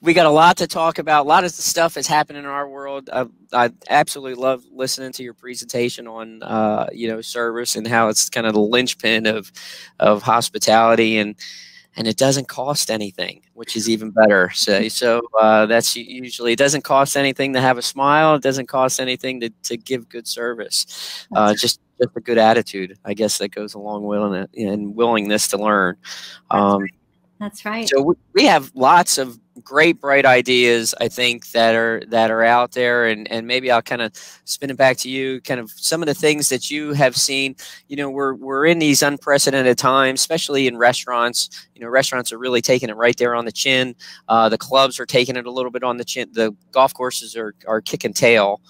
we got a lot to talk about. A lot of the stuff is happening in our world. I absolutely love listening to your presentation on, you know, service and how it's kind of the linchpin of hospitality, and it doesn't cost anything, which is even better. So that's usually, it doesn't cost anything to have a smile. It doesn't cost anything to give good service. Just a good attitude, I guess, that goes along with it, and willingness to learn. That's right. So we have lots of great, bright ideas, I think, that are out there, and maybe I'll kind of spin it back to you. Kind of some of the things that you have seen. You know, we're in these unprecedented times, especially in restaurants. You know, restaurants are really taking it right there on the chin. The clubs are taking it a little bit on the chin. The golf courses are kicking tail.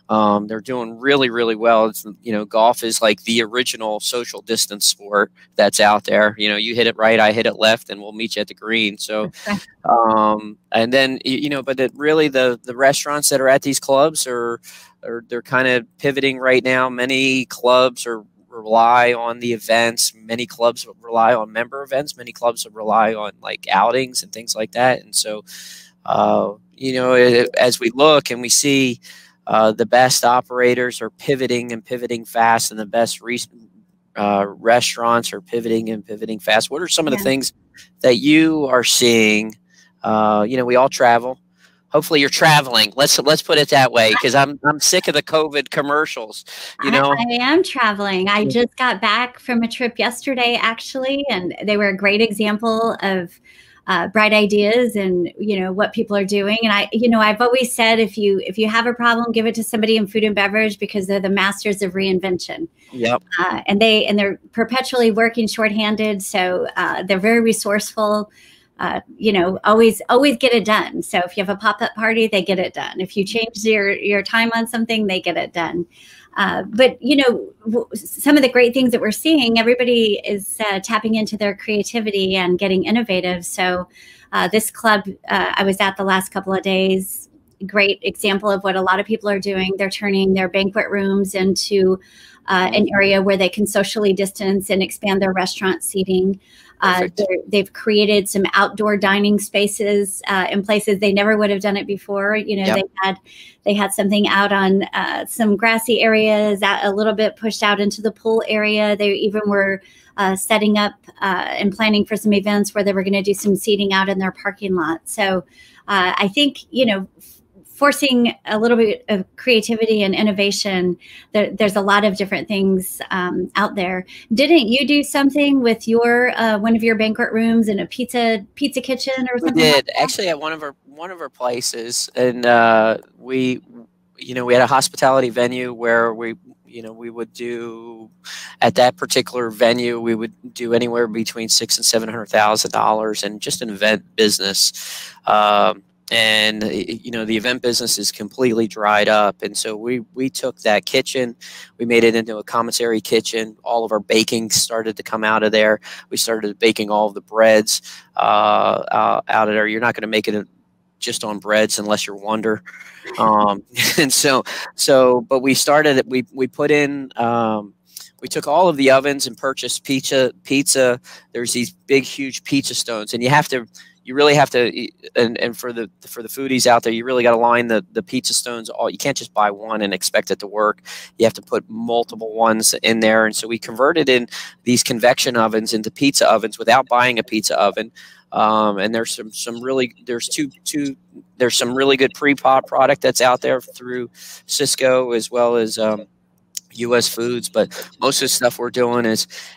They're doing really, really well. It's, you know, golf is like the original social distance sport that's out there. You know, you hit it right, I hit it left, and we'll meet you at the green. So, and then, you know, but really the restaurants that are at these clubs they're kind of pivoting right now. Many clubs rely on the events. Many clubs rely on member events. Many clubs rely on like outings and things like that. And so, you know, as we look and we see, the best operators are pivoting and pivoting fast, and the best restaurants are pivoting and pivoting fast. What are some of the things that you are seeing? You know, we all travel. Hopefully you're traveling. Let's put it that way, because I'm sick of the COVID commercials. You know, I am traveling. I just got back from a trip yesterday, actually, and they were a great example of bright ideas and, you know, what people are doing. And I've always said, if you have a problem, give it to somebody in food and beverage, because they're the masters of reinvention. Yep. And they're perpetually working shorthanded. So they're very resourceful. You know, always get it done. So if you have a pop-up party, they get it done. If you change your time on something, they get it done. But, you know, some of the great things that we're seeing, everybody is tapping into their creativity and getting innovative. So this club I was at the last couple of days, great example of what a lot of people are doing. They're turning their banquet rooms into an area where they can socially distance and expand their restaurant seating. They've created some outdoor dining spaces in places they never would have done it before. You know, they had something out on some grassy areas, a little bit pushed out into the pool area. They even were setting up and planning for some events where they were going to do some seating out in their parking lot. So I think, you know, forcing a little bit of creativity and innovation. There's a lot of different things out there. Didn't you do something with your one of your banquet rooms in a pizza kitchen or something? We did, actually, at one of our places, and we had a hospitality venue where we would do, at that particular venue, we would do anywhere between $600,000 and $700,000, and just an event business. And, you know, the event business is completely dried up. And so we took that kitchen, we made it into a commissary kitchen. All of our baking started to come out of there. We started baking all of the breads out of there. You're not going to make it just on breads unless you're Wonder. And but we started, we put in, we took all of the ovens and purchased pizza. There's these big, huge pizza stones, and you really have to, and for the foodies out there, you really got to line the pizza stones. You can't just buy one and expect it to work. You have to put multiple ones in there. And so we converted in these convection ovens into pizza ovens without buying a pizza oven. And there's some really good pre-pot product that's out there through Cisco as well as U.S. Foods, but most of the stuff we're doing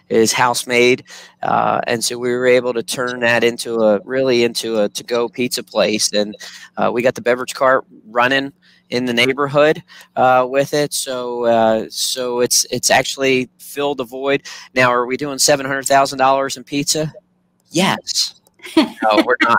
is house made, and so we were able to turn that into a to-go pizza place, and we got the beverage cart running in the neighborhood with it. So it's actually filled the void. Now, are we doing $700,000 in pizza? Yes. No, we're not.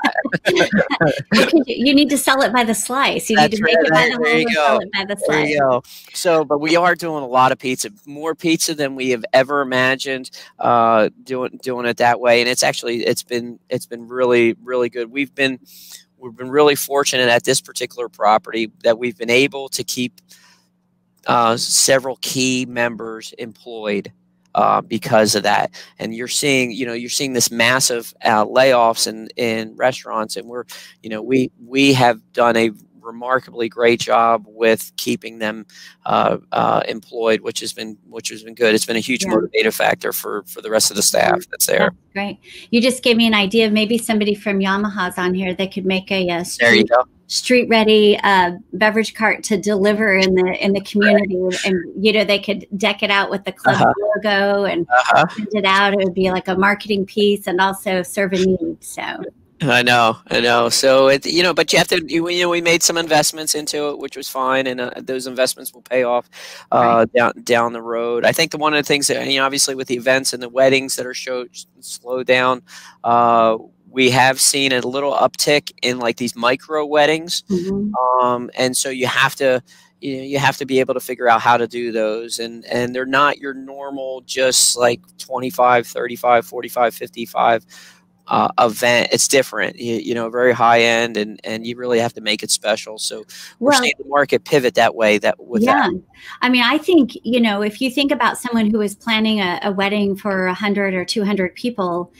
You need to sell it by the slice. You need to make it by the whole and sell it by the slice. There you go. So, but we are doing a lot of pizza, more pizza than we have ever imagined. Doing it that way, and it's been really, really good. We've been really fortunate at this particular property that we've been able to keep several key members employed because of that. And you're seeing, you're seeing this massive layoffs in restaurants, and we have done a remarkably great job with keeping them employed, which has been good. It's been a huge motivator factor for the rest of the staff that's there. That's great. You just gave me an idea of maybe somebody from Yamaha's on here. They could make a there you go. Street ready beverage cart to deliver in the community, and they could deck it out with the club logo and send it out. It would be like a marketing piece and also serve a need. So I know. So but you have to. We made some investments into it, which was fine, and those investments will pay off down the road. I think one of the things that obviously with the events and the weddings that are slowed down, we have seen a little uptick in like these micro weddings, and so you have to be able to figure out how to do those, and they're not your normal just like 25, 35, 45, 55. Event. It's different, very high end, and you really have to make it special. So we're seeing the market pivot that way. That. I mean, I think if you think about someone who is planning a wedding for 100 or 200 people,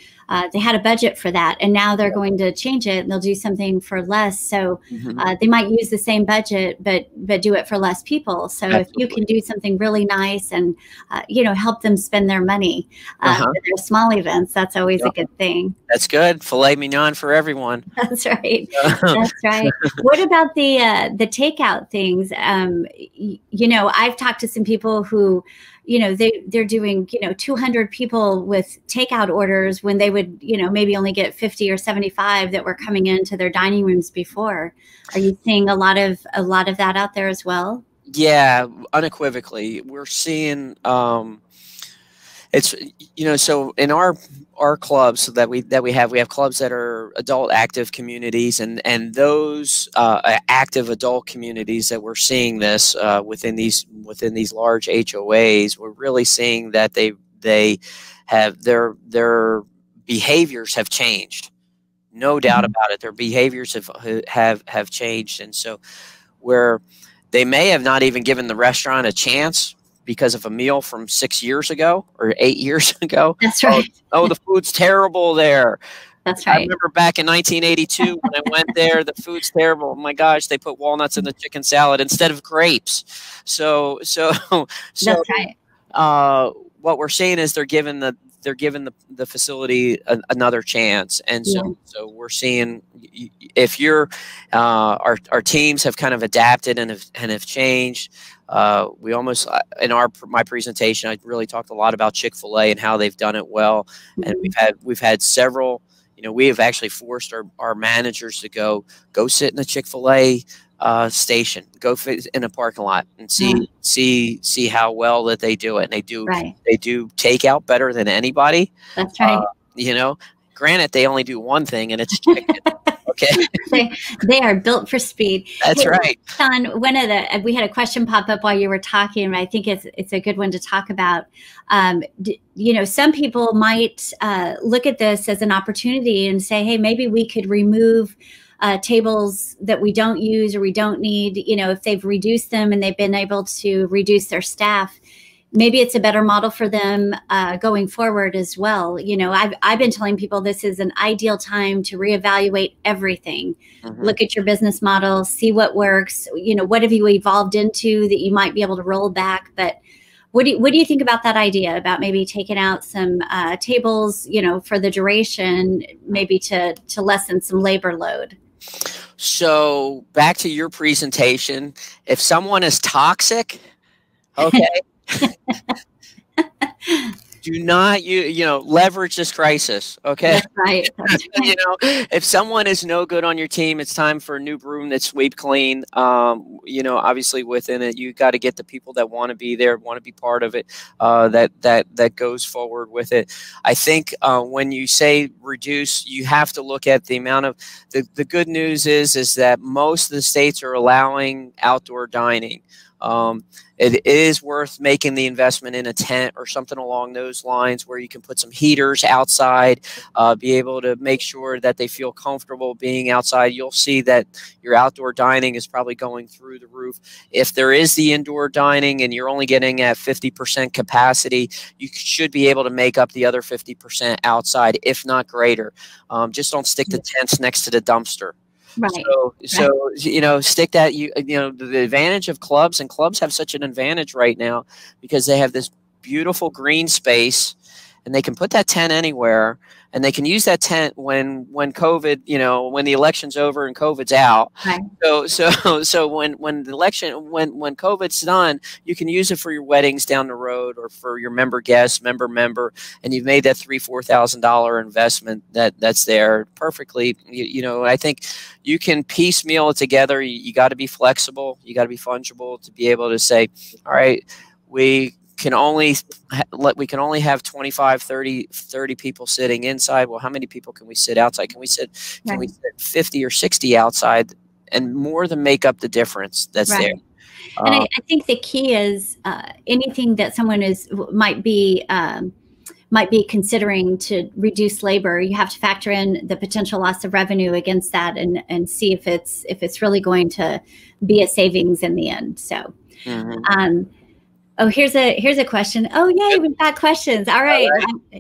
they had a budget for that, and now they're going to change it and they'll do something for less. So they might use the same budget, but do it for less people. So if you can do something really nice and help them spend their money for their small events, that's always a good thing. That's good. Filet mignon for everyone. That's right. That's right. What about the takeout things? I've talked to some people who, they're doing, 200 people with takeout orders when they would, maybe only get 50 or 75 that were coming into their dining rooms before. Are you seeing a lot of that out there as well? Yeah, unequivocally. We're seeing, it's, so in our clubs that we have clubs that are adult active communities, and those active adult communities that we're seeing this within these large HOAs, we're really seeing that they have their behaviors have changed. No doubt about it. Their behaviors have changed, and so where they may have not even given the restaurant a chance because of a meal from 6 years ago or 8 years ago. That's right. Oh, the food's terrible there. That's right. I remember back in 1982 when I went there, the food's terrible. Oh my gosh, they put walnuts in the chicken salad instead of grapes. So that's right. What we're seeing is they're giving the facility another chance, and so we're seeing if you're our teams have kind of adapted and have changed. We almost in my presentation, I really talked a lot about Chick-fil-A and how they've done it well, and we've had several. We have actually forced our managers to go sit in the Chick-fil-A station, go in a parking lot and see how well that they do it. And they do takeout better than anybody. That's right. Granted, they only do one thing, and it's chicken. Okay. They are built for speed. That's right. Sean, we had a question pop up while you were talking, and I think it's a good one to talk about. Some people might look at this as an opportunity and say, hey, maybe we could remove tables that we don't use or we don't need. If they've reduced them and they've been able to reduce their staff, maybe it's a better model for them going forward as well. I've been telling people this is an ideal time to reevaluate everything. Look at your business model, see what works. What have you evolved into that you might be able to roll back? But what do you think about that idea about maybe taking out some tables, for the duration, maybe to lessen some labor load? So back to your presentation, if someone is toxic, okay. Do not leverage this crisis. Okay. That's right. That's right. If someone is no good on your team, it's time for a new broom that's sweep clean. Obviously within it, you got to get the people that want to be there, want to be part of it, that goes forward with it. I think when you say reduce, you have to look at the amount of the good news is that most of the states are allowing outdoor dining. It is worth making the investment in a tent or something along those lines where you can put some heaters outside, be able to make sure that they feel comfortable being outside. You'll see that your outdoor dining is probably going through the roof. If there is the indoor dining and you're only getting at 50% capacity, you should be able to make up the other 50% outside, if not greater. Just don't stick the tents next to the dumpster. Right. So you know, stick that, you know, the advantage of clubs, and clubs have such an advantage right now because they have this beautiful green space and they can put that tent anywhere, and they can use that tent when COVID, you know, when the election's over and COVID's out. Right. So when the election, when COVID's done, you can use it for your weddings down the road or for your member guests, member, and you've made that $3,000-$4,000 investment that's there perfectly. You know, I think you can piecemeal it together. You got to be flexible. You got to be fungible to be able to say, all right, we can only have 25, 30 people sitting inside. Well, how many people can we sit outside? Can we sit 50 or 60 outside, and more than make up the difference that's there? And I think the key is anything that someone might be considering to reduce labor, you have to factor in the potential loss of revenue against that, and see if it's really going to be a savings in the end. So. Oh, here's a question. Oh, yay, we've got questions. All right.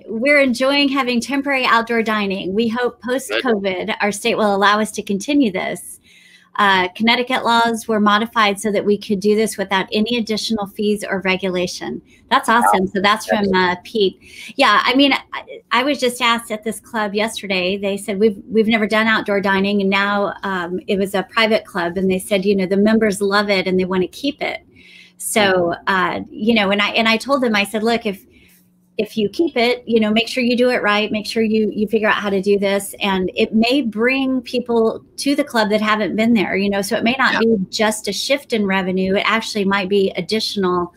We're enjoying having temporary outdoor dining. We hope post-COVID, our state will allow us to continue this. Connecticut laws were modified so that we could do this without any additional fees or regulation. That's awesome. So that's from Pete. Yeah, I mean, I was just asked at this club yesterday. They said we've never done outdoor dining, and now it was a private club, and they said, you know, the members love it and they want to keep it. So, you know, and I told them, I said, look, if you keep it, you know, make sure you do it right. Make sure you figure out how to do this. And it may bring people to the club that haven't been there, you know, so it may not be just a shift in revenue. It actually might be additional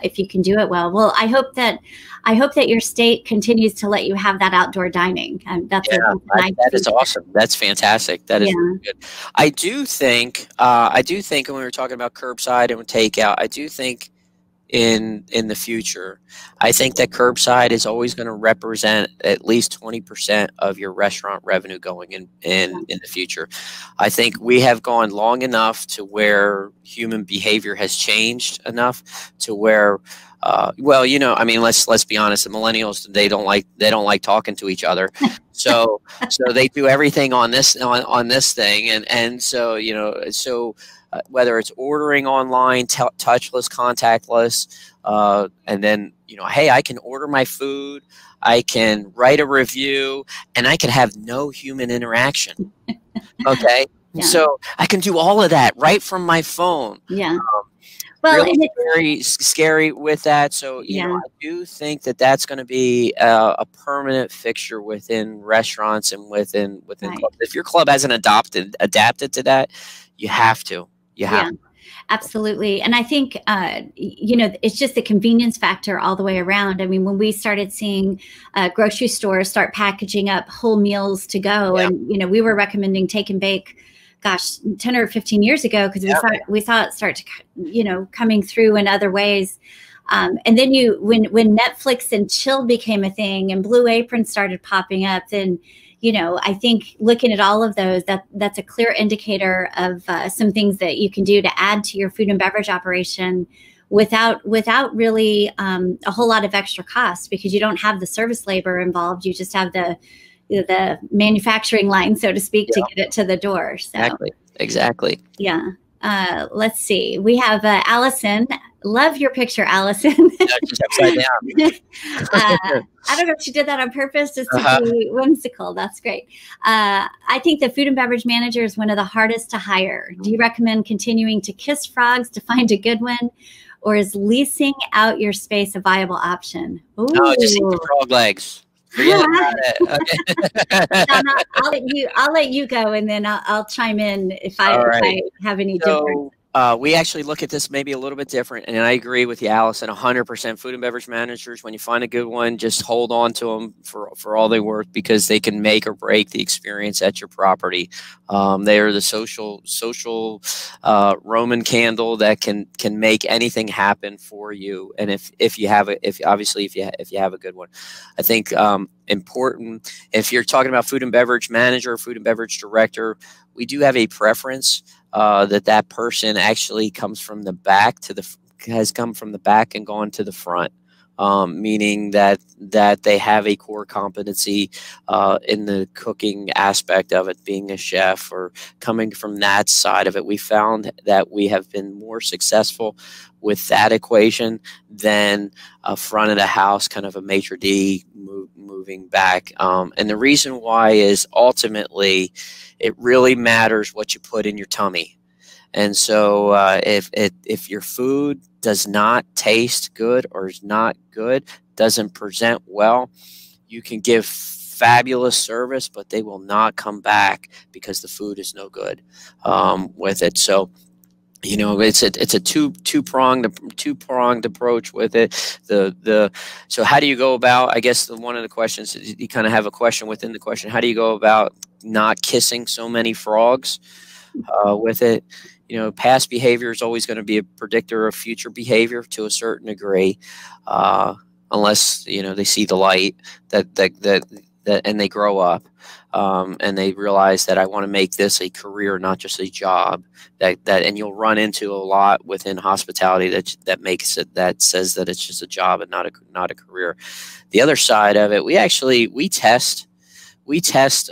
if you can do it well. Well, I hope that your state continues to let you have that outdoor dining. That is awesome. That's fantastic. That is really good. I do think when we were talking about curbside and takeout, I do think in the future, I think that curbside is always going to represent at least 20% of your restaurant revenue going in the future. I think we have gone long enough to where human behavior has changed enough to where well, you know, I mean, let's be honest. The millennials, they don't like talking to each other, so they do everything on this thing, and so, you know, whether it's ordering online, touchless, contactless, and then, you know, hey, I can order my food, I can write a review, and I can have no human interaction. Okay, so I can do all of that right from my phone. Well, really, it's very scary with that. So, you know, I do think that that's going to be a permanent fixture within restaurants and within clubs. If your club hasn't adapted to that, you have to. Absolutely. And I think, you know, it's just the convenience factor all the way around. I mean, when we started seeing grocery stores start packaging up whole meals to go, and, you know, we were recommending take and bake, gosh, 10 or 15 years ago, because we saw it start to, you know, coming through in other ways. And then when Netflix and chill became a thing and Blue Apron started popping up, then, you know, I think looking at all of those, that's a clear indicator of some things that you can do to add to your food and beverage operation without really a whole lot of extra costs, because you don't have the service labor involved. You just have the manufacturing line, so to speak, to get it to the door. So. Exactly. Yeah. Let's see. We have Allison. Love your picture, Allison. Just upside down. I don't know if she did that on purpose, just to be whimsical. That's great. I think the food and beverage manager is one of the hardest to hire. Do you recommend continuing to kiss frogs to find a good one, or is leasing out your space a viable option? Ooh. No, just eat the frog legs. Forget about it. Okay. I'll let you go, and then I'll chime in if I have any difference. We actually look at this maybe a little bit different, and I agree with you, Allison. 100% food and beverage managers, when you find a good one, just hold on to them for all they worth, because they can make or break the experience at your property. They are the social Roman candle that can make anything happen for you. And if you have a good one, I think important, if you're talking about food and beverage manager, food and beverage director, we do have a preference that person actually comes from the back has come from the back and gone to the front, meaning that they have a core competency in the cooking aspect of it, being a chef or coming from that side of it. We found that we have been more successful with that equation than a front of the house, kind of a maitre d' moving back. And the reason why is ultimately it really matters what you put in your tummy. And so if your food does not taste good or is not good, doesn't present well, you can give fabulous service, but they will not come back because the food is no good with it. So, you know, it's a two-pronged approach with it. So how do you go about, I guess one of the questions, you kind of have a question within the question, how do you go about not kissing so many frogs with it? You know, past behavior is always going to be a predictor of future behavior to a certain degree, unless, you know, they see the light and they grow up and they realize that I want to make this a career, not just a job. And you'll run into a lot within hospitality that makes it, that says that it's just a job and not a career. The other side of it, we test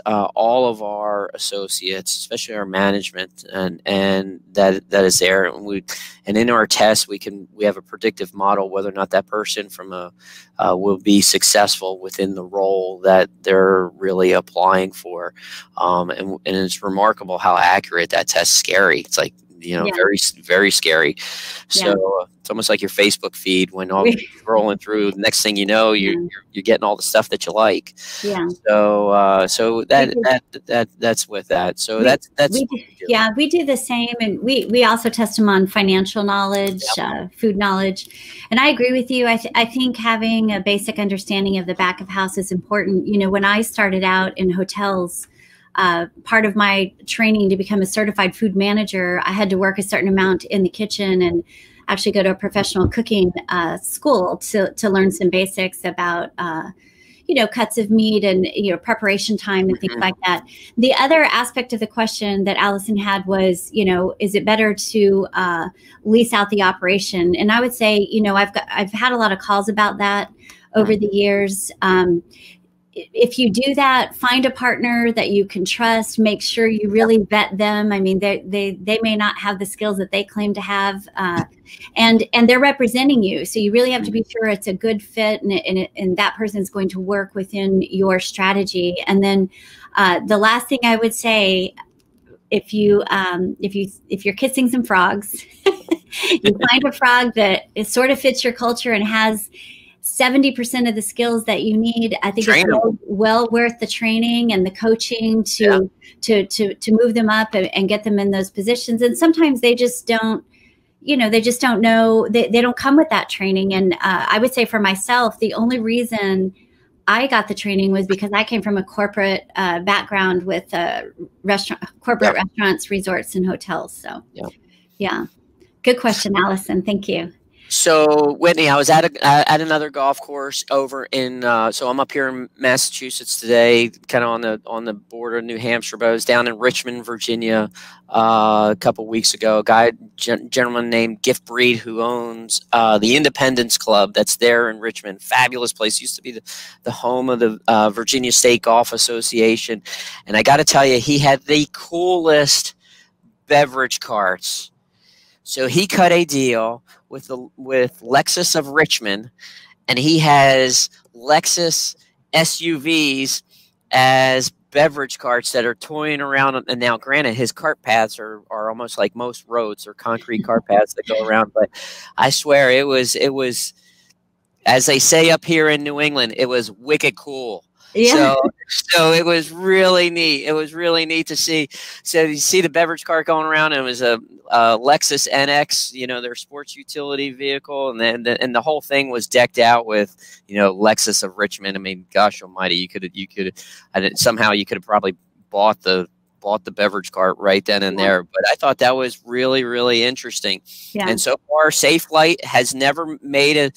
all of our associates, especially our management, and that is there. And in our tests, we have a predictive model whether or not that person will be successful within the role that they're really applying for. And it's remarkable how accurate that test's. Scary. It's like, you know, very, very scary. So it's almost like your Facebook feed when all you're scrolling through. Next thing you know, you're getting all the stuff that you like. Yeah. So that's with that. So we do the same, and we also test them on financial knowledge, food knowledge, and I agree with you. I think having a basic understanding of the back of house is important. You know, when I started out in hotels, part of my training to become a certified food manager, I had to work a certain amount in the kitchen and actually go to a professional cooking school to learn some basics about, you know, cuts of meat and, you know, preparation time and things like that. The other aspect of the question that Allison had was, you know, is it better to lease out the operation? And I would say, you know, I've had a lot of calls about that over the years. If you do that, find a partner that you can trust. Make sure you really vet them. I mean, they may not have the skills that they claim to have, and they're representing you. So you really have to be sure it's a good fit, and that person is going to work within your strategy. And then the last thing I would say, if you're kissing some frogs, you find a frog that it sort of fits your culture and has 70% of the skills that you need. I think it's well worth the training and the coaching to move them up and get them in those positions. And sometimes they just don't, you know, they don't know, they don't come with that training. And I would say for myself, the only reason I got the training was because I came from a corporate background with corporate restaurants, resorts, and hotels. So good question, Allison. Thank you. So Whitney, I was at another golf course over in so I'm up here in Massachusetts today, kind of on the border of New Hampshire, but I was down in Richmond, Virginia a couple weeks ago. A gentleman named Gift Reid, who owns the Independence Club that's there in Richmond. Fabulous place. Used to be the home of the Virginia State Golf Association, and I got to tell you, he had the coolest beverage carts. So he cut a deal with Lexus of Richmond, and he has Lexus SUVs as beverage carts that are toying around. And now, granted, his cart paths are almost like most roads or concrete cart paths that go around. But I swear it was, as they say up here in New England, it was wicked cool. Yeah. So it was really neat. It was really neat to see. So you see the beverage cart going around, and it was a Lexus NX, their sports utility vehicle, and then the whole thing was decked out with, Lexus of Richmond. I mean, gosh almighty, somehow you could have probably bought the beverage cart right then and there. But I thought that was really, really interesting. Yeah. And so far, Safe Light has never made it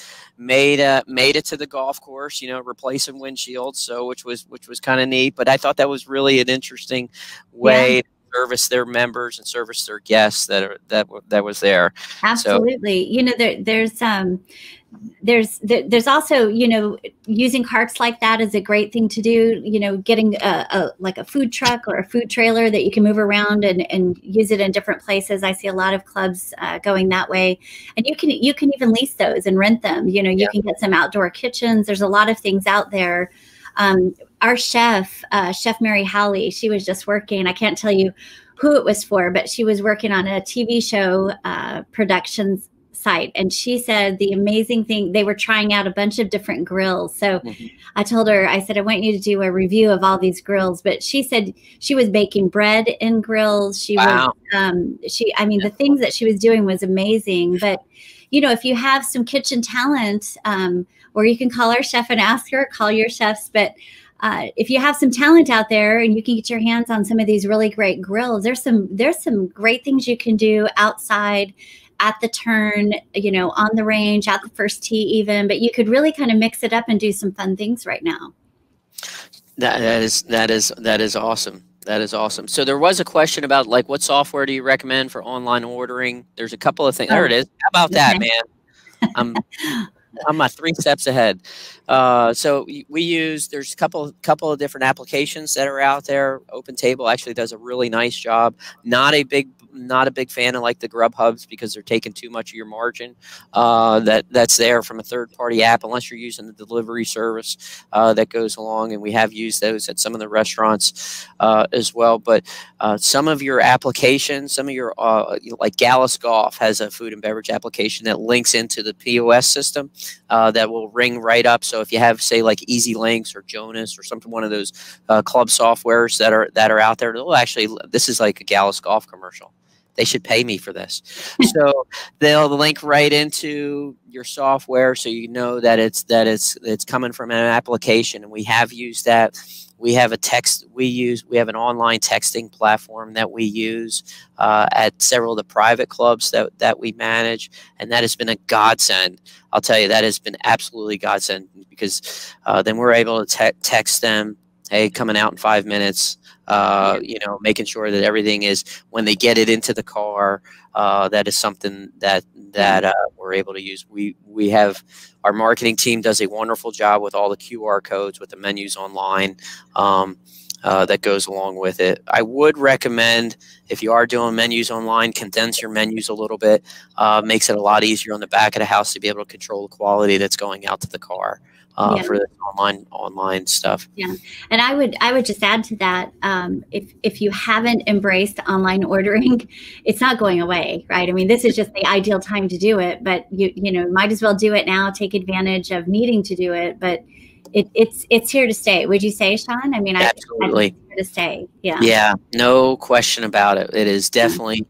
to the golf course, replacing windshields. So which was kind of neat. But I thought that was really an interesting way to service their members and service their guests that was there. Absolutely. So, there's also, using carts like that is a great thing to do, getting like a food truck or a food trailer that you can move around and use it in different places. I see a lot of clubs going that way, and you can even lease those and rent them. You can get some outdoor kitchens. There's a lot of things out there. Our chef Mary Howley, she was just working, I can't tell you who it was for, but she was working on a TV show productions site, and she said the amazing thing, they were trying out a bunch of different grills. So I told her, I said, I want you to do a review of all these grills. But she said she was baking bread in grills. She was the things that she was doing was amazing. But if you have some kitchen talent, or you can call our chef and ask her, call your chefs, but if you have some talent out there and you can get your hands on some of these really great grills, there's some great things you can do outside, at the turn, on the range, at the first tee even, but you could really kind of mix it up and do some fun things right now. That is awesome. That is awesome. So there was a question about, like, what software do you recommend for online ordering? There's a couple of things. There it is. How about that, man? I'm 3 steps ahead. So there's a couple of different applications that are out there. OpenTable actually does a really nice job. Not a big fan of like the Grub Hubs, because they're taking too much of your margin that's there from a third-party app, unless you're using the delivery service that goes along. And we have used those at some of the restaurants as well. But some of your applications, some of your like Gallus Golf has a food and beverage application that links into the POS system that will ring right up. So if you have, say, like Easy Links or Jonas or one of those club softwares that are out there, this is like a Gallus Golf commercial. They should pay me for this. So they'll link right into your software, so you know that it's coming from an application. And we have used that. We have we have an online texting platform that we use at several of the private clubs that we manage, and that has been a godsend. I'll tell you, that has been absolutely godsend, because then we're able to text them, hey, coming out in 5 minutes. Making sure that everything is, when they get it into the car, that is something that we're able to use. We have, our marketing team does a wonderful job with all the QR codes, with the menus online that goes along with it. I would recommend, if you are doing menus online, condense your menus a little bit. Makes it a lot easier on the back of the house to be able to control the quality that's going out to the car. For the online stuff. Yeah, and I would just add to that, if you haven't embraced online ordering, it's not going away, right? I mean, this is just the ideal time to do it, but you might as well do it now. Take advantage of needing to do it, but it's here to stay. Would you say, Sean? I mean, absolutely. I think it's here to stay. Yeah. Yeah, no question about it. It is definitely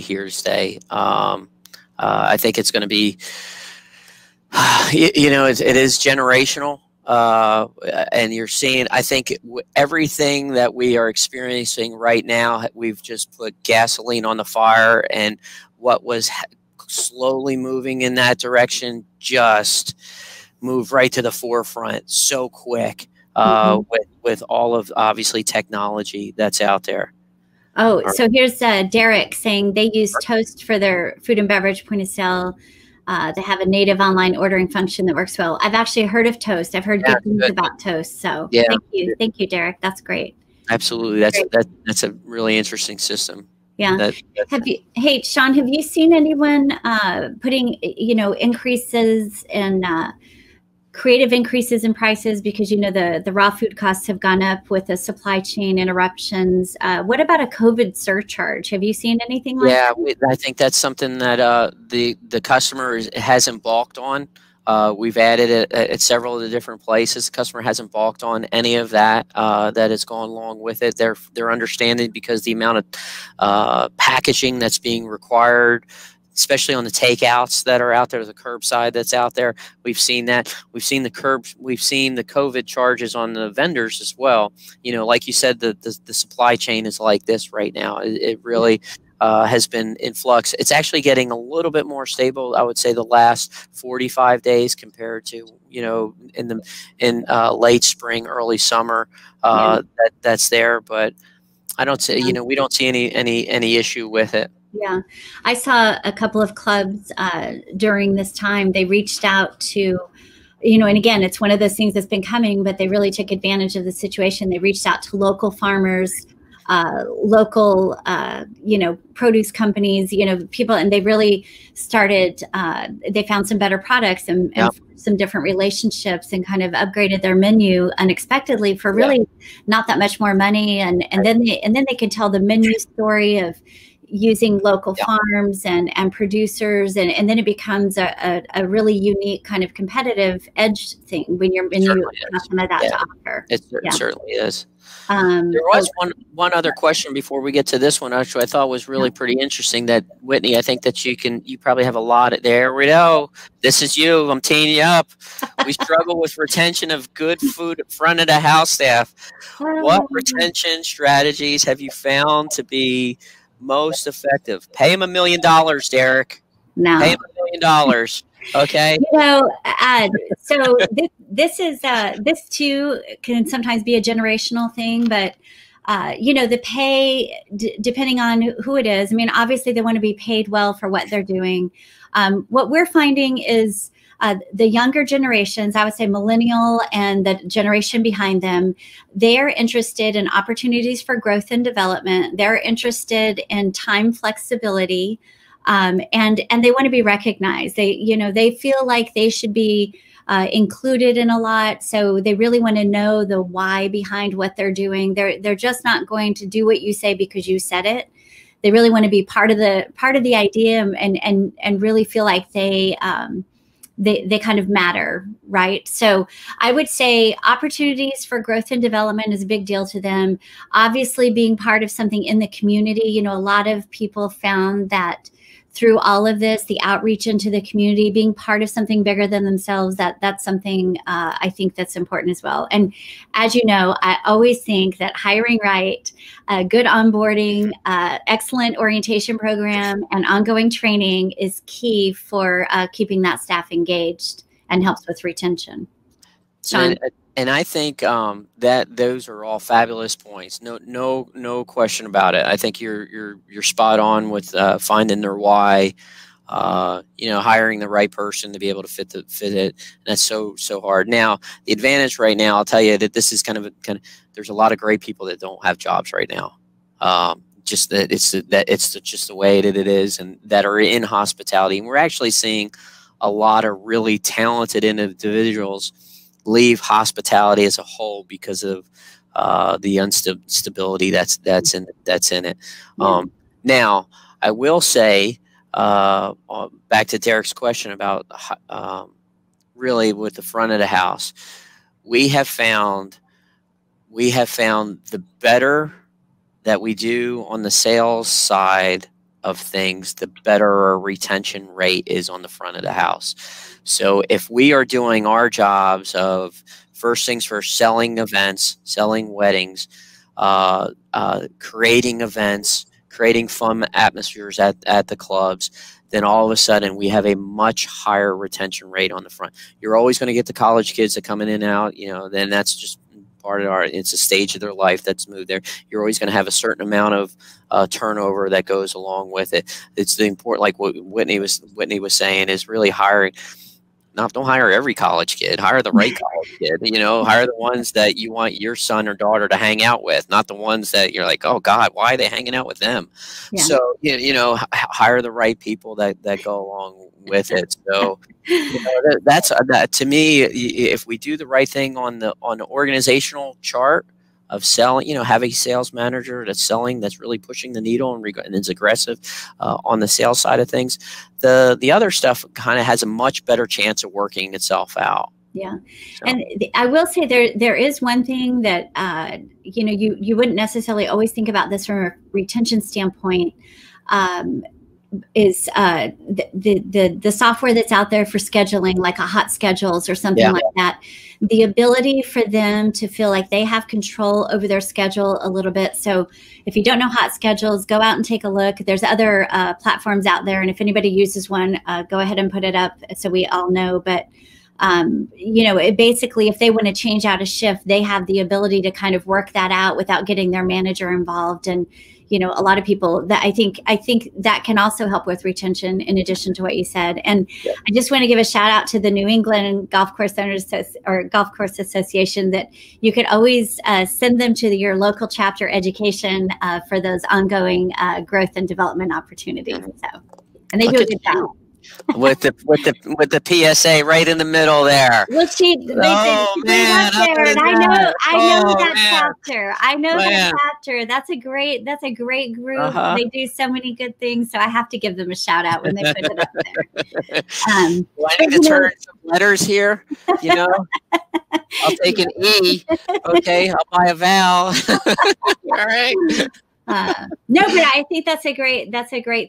here to stay. I think it's going to be. It is generational, and you're seeing, I think, everything that we are experiencing right now, we've just put gasoline on the fire, and what was slowly moving in that direction just moved right to the forefront so quick, with all of, obviously, technology that's out there. Oh, so here's Derek saying they use Toast for their food and beverage point of sale. They have a native online ordering function that works well. I've actually heard of Toast. I've heard good things about Toast. So thank you, Derek. That's great. Absolutely, that's a really interesting system. Yeah. Hey, Sean, have you seen anyone putting increases in creative increases in prices, because the raw food costs have gone up with the supply chain interruptions? What about a COVID surcharge? Have you seen anything like that? Yeah, I think that's something that the customer hasn't balked on. We've added it at several of the different places. The customer hasn't balked on any of that. That has gone along with it. They're understanding, because the amount of packaging that's being required, especially on the takeouts that are out there, the curbside that's out there. We've seen that. We've seen the COVID charges on the vendors as well. You know, like you said, the supply chain is like this right now. It really has been in flux. It's actually getting a little bit more stable, I would say, the last 45 days compared to, you know, in late spring, early summer. That's there, but I don't say, you know, we don't see any issue with it. Yeah, I saw a couple of clubs during this time. They reached out to, you know, and again, it's one of those things that's been coming, but they really took advantage of the situation. They reached out to local farmers, local, you know, produce companies, you know, people, and they really started, they found some better products and some different relationships, and kind of upgraded their menu unexpectedly for really not that much more money. And then they can tell the menu story of using local farms and producers, and then it becomes a really unique kind of competitive edge thing when you have some of that to offer. It certainly is. There was one other question before we get to this one, actually, I thought was really pretty interesting, that Whitney, I think that you probably have a lot there. We know this is you. I'm teeing you up. We struggle with retention of good food in front of the house staff. What retention strategies have you found to be most effective? Pay him $1 million, Derek. No. Pay him $1 million. Okay. You know, so this too can sometimes be a generational thing, but you know, the pay, depending on who it is. I mean, obviously they want to be paid well for what they're doing. What we're finding is the younger generations, I would say millennial and the generation behind them, they're interested in opportunities for growth and development. They're interested in time flexibility, and they want to be recognized. They feel like they should be included in a lot. So they really want to know the why behind what they're doing. They're just not going to do what you say because you said it. They really want to be part of the idea, and really feel like they kind of matter, right? So I would say opportunities for growth and development is a big deal to them. Obviously, being part of something in the community, you know, a lot of people found that through all of this, the outreach into the community, being part of something bigger than themselves, that's something I think that's important as well. And as you know, I always think that hiring right, good onboarding, excellent orientation program, and ongoing training is key for keeping that staff engaged and helps with retention. Sean? And I think that those are all fabulous points. No question about it. I think you're spot on with finding their why. You know, hiring the right person to be able to fit it. And that's so hard. Now, the advantage right now, I'll tell you that this is kind of there's a lot of great people that don't have jobs right now. Just that it's just the way that it is, and that are in hospitality. And we're actually seeing a lot of really talented individuals leave hospitality as a whole because of the instability that's in it. Now, I will say, back to Derek's question about really with the front of the house, we have found the better that we do on the sales side of things, the better our retention rate is on the front of the house. So if we are doing our jobs of first things first, selling events, selling weddings, creating events, creating fun atmospheres at the clubs, then all of a sudden we have a much higher retention rate on the front. You're always going to get the college kids that come in and out, you know, then that's just part of it's a stage of their life that's moved there. You're always going to have a certain amount of turnover that goes along with it. It's the important, like what Whitney was saying, is really hiring. Don't hire every college kid. Hire the right college kid. You know, hire the ones that you want your son or daughter to hang out with, not the ones that you're like, oh God, why are they hanging out with them? Yeah. So you know, hire the right people that go along with it. So you know, that's that to me. If we do the right thing on the organizational chart, selling, have a sales manager that's selling, that's really pushing the needle and is aggressive on the sales side of things. The other stuff kind of has a much better chance of working itself out. Yeah. So. And I will say there is one thing that, you wouldn't necessarily always think about this from a retention standpoint, is the software that's out there for scheduling, like a Hot Schedules or something like that. The ability for them to feel like they have control over their schedule a little bit. So if you don't know Hot Schedules, go out and take a look. There's other platforms out there, and if anybody uses one, go ahead and put it up so we all know. But it basically, if they want to change out a shift, they have the ability to kind of work that out without getting their manager involved. And a lot of people that I think that can also help with retention, in addition to what you said. And I just want to give a shout out to the New England Golf Course Owners or Golf Course Association, that you could always send them to your local chapter education for those ongoing growth and development opportunities. So, and they do a good job. With the PSA right in the middle there. Well, they and I know that chapter. I know that chapter. That's a great group. They do so many good things. So I have to give them a shout out when they put it up there. Do I need to turn some letters here? I'll take an E. Okay, I'll buy a vowel. All right. No, but I think that's a great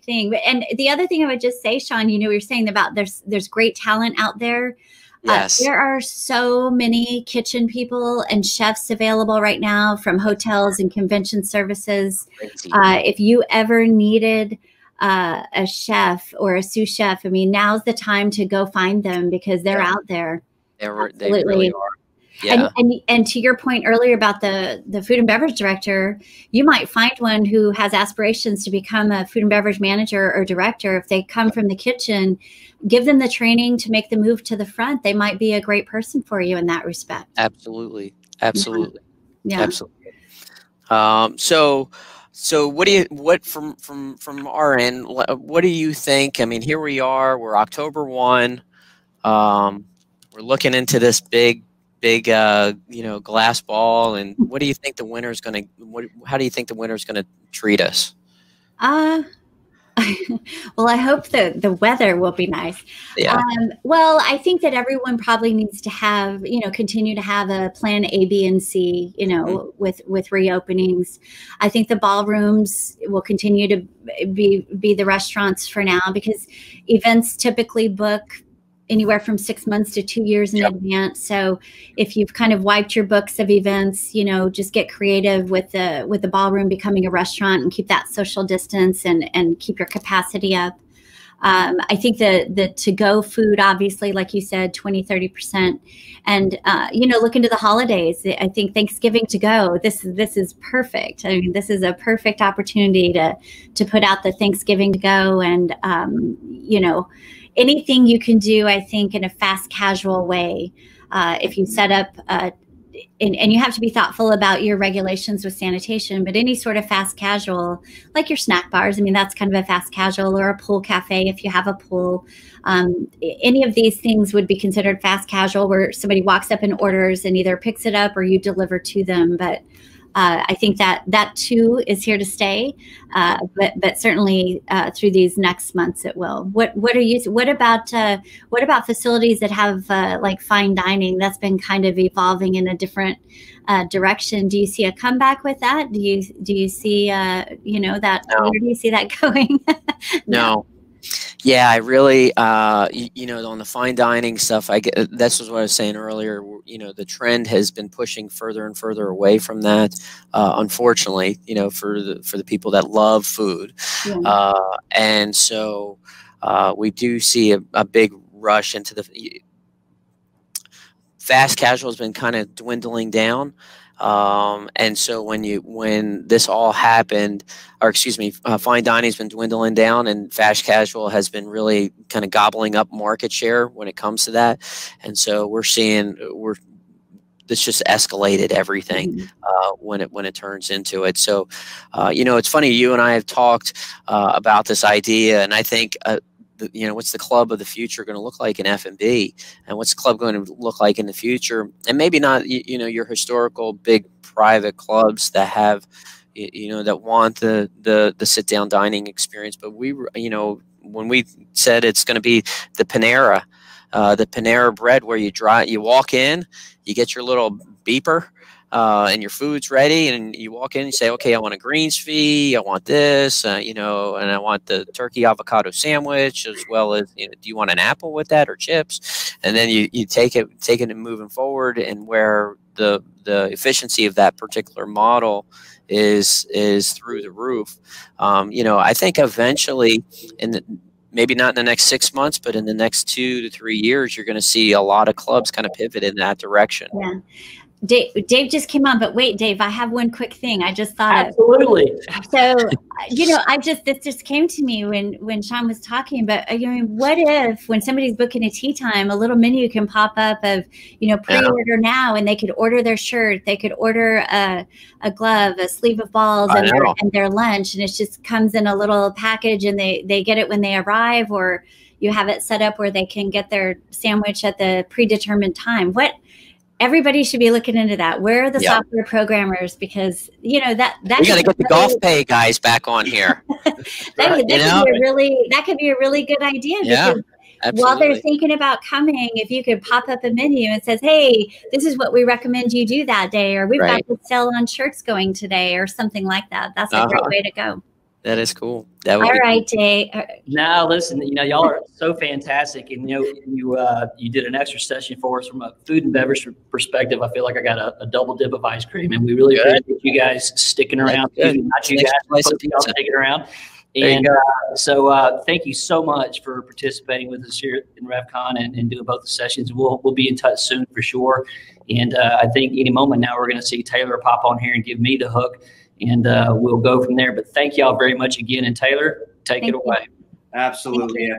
thing. And the other thing I would just say, Sean, we were saying about there's great talent out there. Yes. There are so many kitchen people and chefs available right now from hotels and convention services. If you ever needed a chef or a sous chef, now's the time to go find them, because they're out there. They really are. Yeah. And to your point earlier about the food and beverage director, you might find one who has aspirations to become a food and beverage manager or director. If they come from the kitchen, give them the training to make the move to the front. They might be a great person for you in that respect. Absolutely. Yeah. Absolutely. So from our end, what do you think? Here we are, we're October 1. We're looking into this big glass ball, and what do you think the winner's going to? How do you think the winner's going to treat us? Well, I hope the weather will be nice. Yeah. Well, I think that everyone probably needs to have, continue to have a plan A, B, and C, with reopenings. I think the ballrooms will continue to be the restaurants for now, because events typically book anywhere from 6 months to 2 years in advance. So if you've kind of wiped your books of events, just get creative with the ballroom becoming a restaurant, and keep that social distance and keep your capacity up. I think the to-go food, obviously, like you said, 20-30%. And, look into the holidays. I think Thanksgiving to go, this is perfect. This is a perfect opportunity to put out the Thanksgiving to go, and, anything you can do, I think, in a fast casual way. If you set up, and you have to be thoughtful about your regulations with sanitation, but any sort of fast casual, like your snack bars, that's kind of a fast casual, or a pool cafe if you have a pool. Any of these things would be considered fast casual, where somebody walks up and orders and either picks it up or you deliver to them. But I think that too is here to stay, but certainly through these next months it will. What about facilities that have like fine dining? That's been kind of evolving in a different direction. Do you see a comeback with that? Do you see that? No. Where do you see that going? No. Yeah, I really, on the fine dining stuff, that's what I was saying earlier. The trend has been pushing further and further away from that. Unfortunately, for the people that love food, and so we do see a big rush into the fast casual has been kind of dwindling down. And so when this all happened, fine dining's been dwindling down, and fast casual has been really kind of gobbling up market share when it comes to that. And so this just escalated everything when it turns into it. So, it's funny, you and I have talked about this idea, and I think what's the club of the future going to look like in F&B, and what's the club going to look like in the future, and maybe not your historical big private clubs that have that want the sit down dining experience, but when we said it's going to be the Panera bread, where you walk in, you get your little beeper, and your food's ready, and you walk in and you say, okay, I want a greens fee, I want this, and I want the turkey avocado sandwich, as well as, do you want an apple with that or chips? And then you take it and moving forward, and where the efficiency of that particular model is through the roof. I think eventually, maybe not in the next 6 months, but in the next 2 to 3 years, you're going to see a lot of clubs kind of pivot in that direction. Yeah. Dave just came on, but wait, Dave, I have one quick thing I just thought Absolutely. of. So, this just came to me when Sean was talking, but what if when somebody's booking a tea time, a little menu can pop up of, pre-order now, and they could order their shirt, they could order a glove, a sleeve of balls, and their lunch, and it just comes in a little package, and they get it when they arrive, or you have it set up where they can get their sandwich at the predetermined time. Everybody should be looking into that. Where are the software programmers? Because that we got to get the golf pay guys back on here. that could be a really good idea. Yeah, absolutely. While they're thinking about coming, if you could pop up a menu and says, "Hey, this is what we recommend you do that day," or "We've got the sale on shirts going today," or something like that. That's a great way to go. That is cool. All right, Dave. Now, listen, y'all are so fantastic, and you did an extra session for us from a food and beverage perspective. I feel like I got a double dip of ice cream, and we really appreciate you guys sticking around. Not you guys, but y'all sticking around. And so, thank you so much for participating with us here in RevCon and doing both the sessions. We'll be in touch soon for sure. And I think any moment now we're going to see Taylor pop on here and give me the hook. And we'll go from there. But thank y'all very much again. And Taylor, take it away. Absolutely.